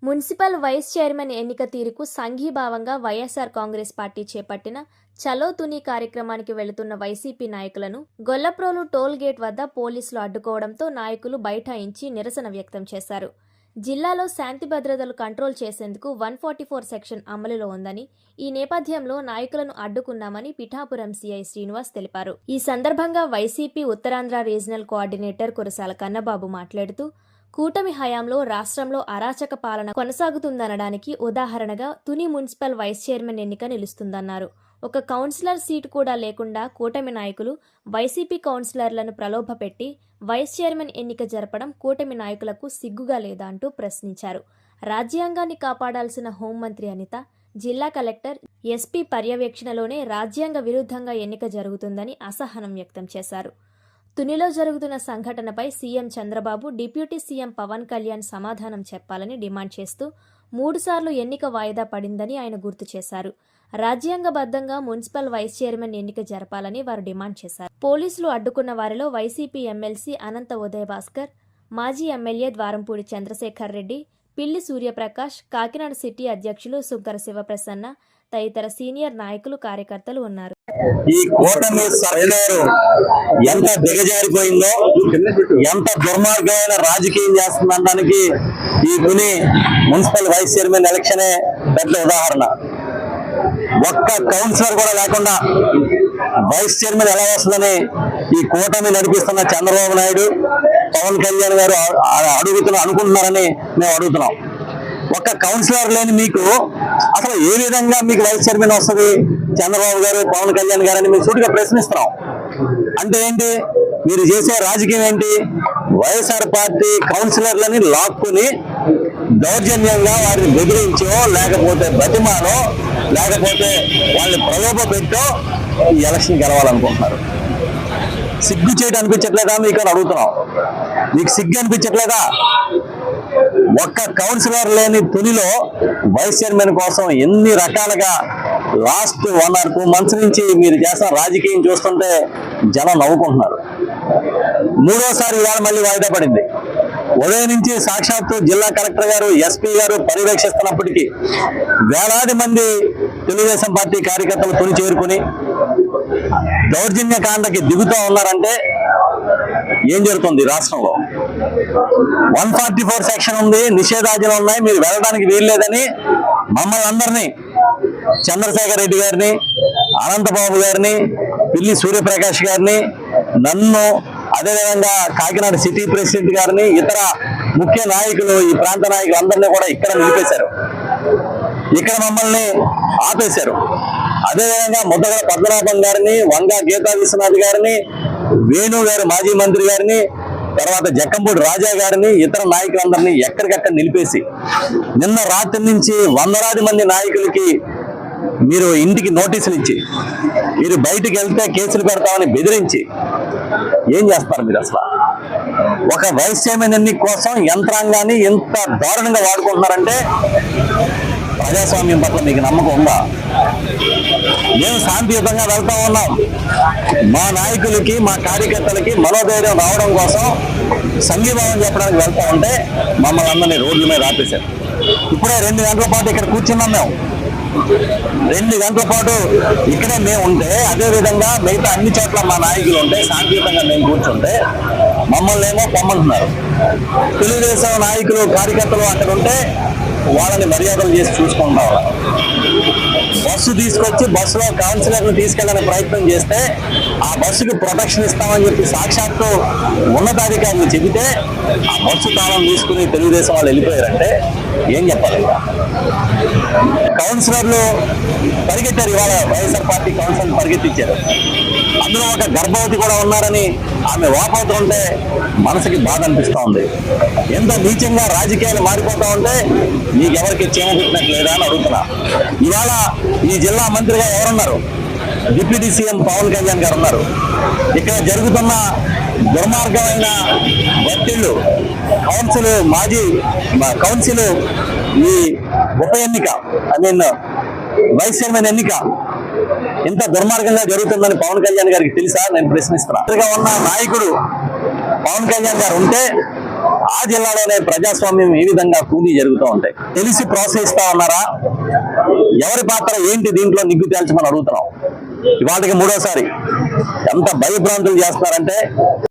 Municipal vice chairman ఎన్నిక తీరుకు సంఘీభావంగా YSR Congress party చేపట్టిన చలో తుని కార్యక్రమానికి వెళుతున్న వైసీపీ నాయకులను గొల్లప్రోలు టోల్ గేట్ వద్ద పోలీసులు అడ్డుకోవడంతో నాయకులు బైఠాయించి నిరసన వ్యక్తం చేశారు. జిల్లాలో శాంతి భద్రతలు కంట్రోల్ చేసేందుకు 144 సెక్షన్ అమలులో ఉందని, ఈ నేపథ్యంలో నాయకులను అడ్డుకున్నామని పిఠాపురం సీఐ శ్రీనివాస్ తెలిపారు. ఈ సందర్భంగా YCP Uttarandhra regional coordinator Kurasala Kannababu మాట్లాడుతూ, కూటమి హయాంలో రాష్ట్రంలో అరాచక పాలన కొనసాగుతుందనడానికి ఉదాహరణగా తుని మున్సిపల్ వైస్ చైర్మన్ ఎన్నిక నిలుస్తుందన్నారు. ఒక కౌన్సిలర్ సీటు కూడా లేకుండా కూటమి నాయకులు వైసీపీ కౌన్సిలర్లను ప్రలోభపెట్టి వైస్ చైర్మన్ ఎన్నిక జరపడం కూటమి నాయకులకు సిగ్గుగా లేదా అంటూ ప్రశ్నించారు. రాజ్యాంగాన్ని కాపాడాల్సిన హోంమంత్రి అనిత, జిల్లా కలెక్టర్, ఎస్పీ పర్యవేక్షణలోనే రాజ్యాంగ విరుద్ధంగా ఎన్నిక జరుగుతుందని అసహనం వ్యక్తం చేశారు. తునిలో జరుగుతున్న సంఘటనపై CM Chandrababu, deputy CM Pawan Kalyan సమాధానం చెప్పాలని డిమాండ్ చేస్తూ 3 సార్లు ఎన్నిక వాయిదా పడిందని ఆయన గుర్తు చేశారు. రాజ్యాంగబద్ధంగా మున్సిపల్ వైస్ చైర్మన్ ఎన్నిక జరపాలని వారు డిమాండ్ చేశారు. పోలీసులు అడ్డుకున్న వారిలో వైసీపీ ఎమ్మెల్సీ అనంత ఉదయ భాస్కర్, మాజీ ఎమ్మెల్యే ద్వారంపూడి చంద్రశేఖర్ రెడ్డి, పిల్లి సూర్యప్రకాష్, కాకినాడ సిటీ అధ్యక్షులు సుంకర శివప్రసన్న తదితర సీనియర్ నాయకులు, కార్యకర్తలు ఉన్నారు. ఈ కూటమి సర్కారు ఎంత దిగజారిపోయిందో, ఎంత దుర్మార్గమైన రాజకీయం చేస్తుందనడానికి ఈ తుని మున్సిపల్ వైస్ చైర్మన్ ఎలక్షనే పెద్ద ఉదాహరణ. ఒక్క కౌన్సిలర్ కూడా లేకుండా వైస్ చైర్మన్ ఎలా వస్తుందని ఈ కూటమి నడిపిస్తున్న చంద్రబాబు నాయుడు, పవన్ కళ్యాణ్ గారు అనుకుంటున్నారని మేము అడుగుతున్నాం. ఒక్క కౌన్సిలర్ లేని మీకు అసలు ఏ విధంగా మీకు వైస్ చైర్మన్ వస్తుంది చంద్రబాబు గారు, పవన్ కళ్యాణ్ గారు అని మేము సూటిగా ప్రశ్నిస్తున్నాం. అంటే ఏంటి మీరు చేసే రాజకీయం ఏంటి? వైఎస్ఆర్ పార్టీ కౌన్సిలర్లని లాక్కుని దౌర్జన్యంగా వారిని బెదిరించో, లేకపోతే బతిమాలో, లేకపోతే వాళ్ళని ప్రలోభ పెట్టో ఈ ఎలక్షన్ గెలవాలనుకుంటున్నారు. సిగ్గు చేయడం అనిపించట్లేదా మీకు అని అడుగుతున్నాం. మీకు సిగ్గు అనిపించట్లేదా? ఒక్క కౌన్సిలర్ లేని తునిలో వైస్ చైర్మన్ కోసం ఎన్ని రకాలుగా లాస్ట్ 1 or 2 months నుంచి మీరు చేస్తున్న రాజకీయం చూస్తుంటే జనం నవ్వుకుంటున్నారు. 3వసారి ఇవాళ మళ్ళీ వాయిదా పడింది. ఉదయం నుంచి సాక్షాత్తు జిల్లా కలెక్టర్ గారు, ఎస్పీ గారు పర్యవేక్షిస్తున్నప్పటికీ వేలాది మంది తెలుగుదేశం పార్టీ కార్యకర్తలు తుని చేరుకుని దౌర్జన్యకాండకి దిగుతూ ఉన్నారంటే ఏం జరుగుతుంది రాష్ట్రంలో? 144 సెక్షన్ ఉంది, నిషేధాజ్ఞలు ఉన్నాయి, మీరు వెళ్ళడానికి వీల్లేదని మమ్మల్ని అందరినీ, చంద్రశేఖర్ రెడ్డి గారిని, అనంతబాబు గారిని, పిల్లి సూర్యప్రకాష్ గారిని, నన్ను, అదేవిధంగా కాకినాడ సిటీ ప్రెసిడెంట్ గారిని, ఇతర ముఖ్య నాయకులు, ఈ ప్రాంత నాయకులు అందరినీ కూడా ఇక్కడ నిలిపేశారు. ఇక్కడ మమ్మల్ని ఆపేశారు. అదేవిధంగా ముద్దగల పద్మనాభం గారిని, వంగా గీతా విశ్వనాథ్ గారిని, వేణు గారు మాజీ మంత్రి గారిని, తర్వాత జక్కంపూడి రాజా గారిని, ఇతర నాయకులందరినీ ఎక్కడికక్కడ నిలిపేసి నిన్న రాత్రి నుంచి వందలాది మంది నాయకులకి మీరు ఇంటికి నోటీసులు ఇచ్చి, మీరు బయటికి వెళ్తే కేసులు పెడతామని బెదిరించి ఏం చేస్తారు మీరు? అసలు ఒక వైస్ చైర్మన్ ఎన్నిక కోసం యంత్రాంగాన్ని ఎంత దారుణంగా వాడుకుంటున్నారంటే ప్రజాస్వామ్యం పట్ల మీకు నమ్మకం ఉందా? మేము శాంతియుతంగా వెళ్తా ఉన్నాం. మా నాయకులకి, మా కార్యకర్తలకి మనోధైర్యం రావడం కోసం సంఘీభావం చెప్పడానికి వెళ్తా ఉంటే మమ్మల్ని అందరినీ రోడ్ల మీద ఆపేశారు. ఇప్పుడే 2 గంటల పాటు ఇక్కడ కూర్చున్నాం. మేము 2 గంటల పాటు ఇక్కడే మేము ఉంటే, అదేవిధంగా మిగతా అన్ని చోట్ల మా నాయకులు ఉంటే, శాంతియుతంగా మేము కూర్చుంటే మమ్మల్ని ఏమో పొమ్మంటున్నారు. తెలుగుదేశం నాయకులు, కార్యకర్తలు అక్కడ ఉంటే వాళ్ళని మర్యాదలు చేసి చూసుకుంటా ఉన్నారు. బస్సు తీసుకొచ్చి బస్సులో కౌన్సిలర్ని తీసుకెళ్ళడానికి ప్రయత్నం చేస్తే ఆ బస్సుకి ప్రొటెక్షన్ ఇస్తామని చెప్పి సాక్షాత్తు ఉన్నతాధికారులు చెబితే ఆ బస్సు తాళం తీసుకుని తెలుగుదేశం వాళ్ళు వెళ్ళిపోయారంటే ఏం చెప్పాలి? కౌన్సిలర్లు పరిగెత్తారు. ఇవాళ వైఎస్ఆర్ పార్టీ కౌన్సిలర్లు పరిగెత్తించారు. అందులో ఒక గర్భవతి కూడా ఉన్నారని ఆమె వాపోతుంటే మనసుకి బాధ అనిపిస్తూ ఉంది. ఎంత నీచంగా రాజకీయాలు మారిపోతా ఉంటే మీకెవరికి చీమ పుట్టినట్టు లేదా అని అడుగుతున్నా. ఇవాళ ఈ జిల్లా మంత్రిగా ఎవరున్నారు? డిప్యూటీ సీఎం పవన్ కళ్యాణ్ గారు ఉన్నారు. ఇక్కడ జరుగుతున్న దుర్మార్గమైన ఒత్తిళ్లు, మాజీ కౌన్సిల్ ఈ ఉప ఎన్నిక, వైస్ చైర్మన్ ఎన్నిక ఇంత దుర్మార్గంగా జరుగుతుందని పవన్ కళ్యాణ్ గారికి తెలుసా? నేను ప్రశ్నిస్తున్నా. ఉన్న నాయకుడు పవన్ కళ్యాణ్ గారు ఉంటే ఆ జిల్లాలోనే ప్రజాస్వామ్యం ఏ విధంగా కూలీ జరుగుతూ ఉంటాయి. తెలిసి ప్రోత్సహిస్తా ఉన్నారా? ఎవరి పాత్ర ఏంటి దీంట్లో నిగ్గు తేల్చమని అడుగుతున్నాం. ఇవాళకి 3వ సారి ఎంత భయభ్రాంతులు చేస్తున్నారంటే